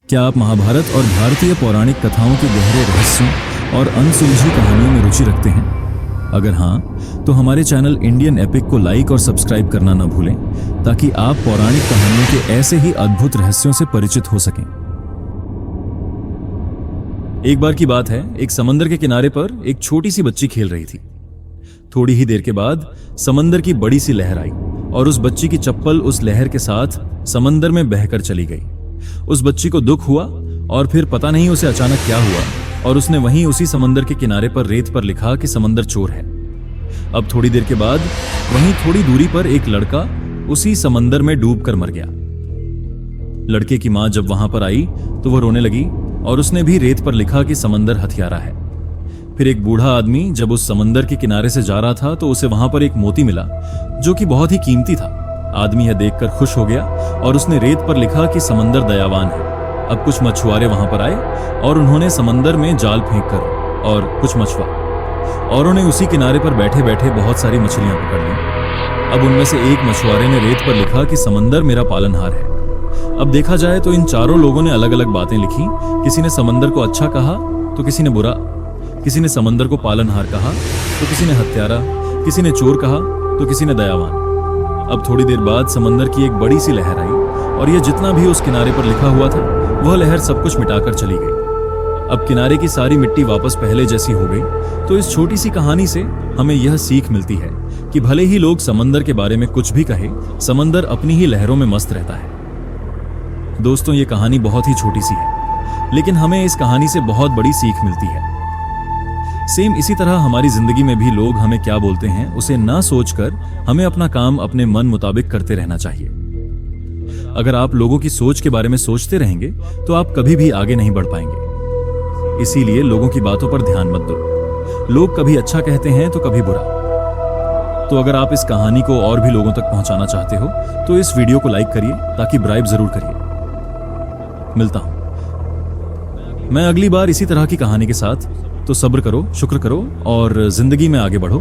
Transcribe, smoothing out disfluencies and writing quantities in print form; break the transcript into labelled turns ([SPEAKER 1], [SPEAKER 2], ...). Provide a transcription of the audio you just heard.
[SPEAKER 1] क्या आप महाभारत और भारतीय पौराणिक कथाओं के गहरे रहस्यों और अनसुलझी कहानियों में रुचि रखते हैं? अगर हाँ, तो हमारे चैनल इंडियन एपिक को लाइक और सब्सक्राइब करना न भूलें, ताकि आप पौराणिक कहानियों के ऐसे ही अद्भुत रहस्यों से परिचित हो सकें। एक बार की बात है, एक समंदर के किनारे पर एक छोटी सी बच्ची खेल रही थी। थोड़ी ही देर के बाद समंदर की बड़ी सी लहर आई और उस बच्ची की चप्पल उस लहर के साथ समंदर में बहकर चली गई। उस बच्ची को दुख हुआ और फिर पता नहीं उसे अचानक क्या हुआ, और उसने वहीं उसी समंदर के किनारे पर रेत पर लिखा कि समंदर चोर है। अब थोड़ी देर के बाद वहीं थोड़ी दूरी पर एक लड़का उसी समंदर में डूबकर मर गया। लड़के की मां जब वहां पर आई तो वह रोने लगी और उसने भी रेत पर लिखा कि समंदर हथियारा है। फिर एक बूढ़ा आदमी जब उस समंदर के किनारे से जा रहा था तो उसे वहां पर एक मोती मिला जो कि बहुत ही कीमती था। आदमी यह देखकर खुश हो गया और उसने रेत पर लिखा कि समंदर दयावान है। अब कुछ मछुआरे वहां पर आए और उन्होंने समंदर में जाल फेंक कर और कुछ मछुआ औरों ने उसी किनारे पर बैठे बैठे बहुत सारी मछलियां पकड़ ली। अब उनमें से एक मछुआरे ने रेत पर लिखा कि समंदर मेरा पालनहार है। अब देखा जाए तो इन चारों लोगों ने अलग अलग बातें लिखी। किसी ने समंदर को अच्छा कहा तो किसी ने बुरा, किसी ने समंदर को पालनहार कहा तो किसी ने हत्यारा, किसी ने चोर कहा तो किसी ने दयावान। अब थोड़ी देर बाद समंदर की एक बड़ी सी लहर आई और यह जितना भी उस किनारे पर लिखा हुआ था वह लहर सब कुछ मिटाकर चली गई। अब किनारे की सारी मिट्टी वापस पहले जैसी हो गई। तो इस छोटी सी कहानी से हमें यह सीख मिलती है कि भले ही लोग समंदर के बारे में कुछ भी कहें, समंदर अपनी ही लहरों में मस्त रहता है। दोस्तों, ये कहानी बहुत ही छोटी सी है, लेकिन हमें इस कहानी से बहुत बड़ी सीख मिलती है। सेम इसी तरह हमारी जिंदगी में भी लोग हमें क्या बोलते हैं उसे ना सोचकर हमें अपना काम अपने मन मुताबिक करते रहना चाहिए। अगर आप लोगों की सोच के बारे में सोचते रहेंगे तो आप कभी भी आगे नहीं बढ़ पाएंगे। इसीलिए लोगों की बातों पर ध्यान मत दो। लोग कभी अच्छा कहते हैं तो कभी बुरा। तो अगर आप इस कहानी को और भी लोगों तक पहुंचाना चाहते हो तो इस वीडियो को लाइक करिए, ताकि ब्राइब जरूर करिए। मिलता हूं मैं अगली बार इसी तरह की कहानी के साथ। तो सब्र करो, शुक्र करो और जिंदगी में आगे बढ़ो।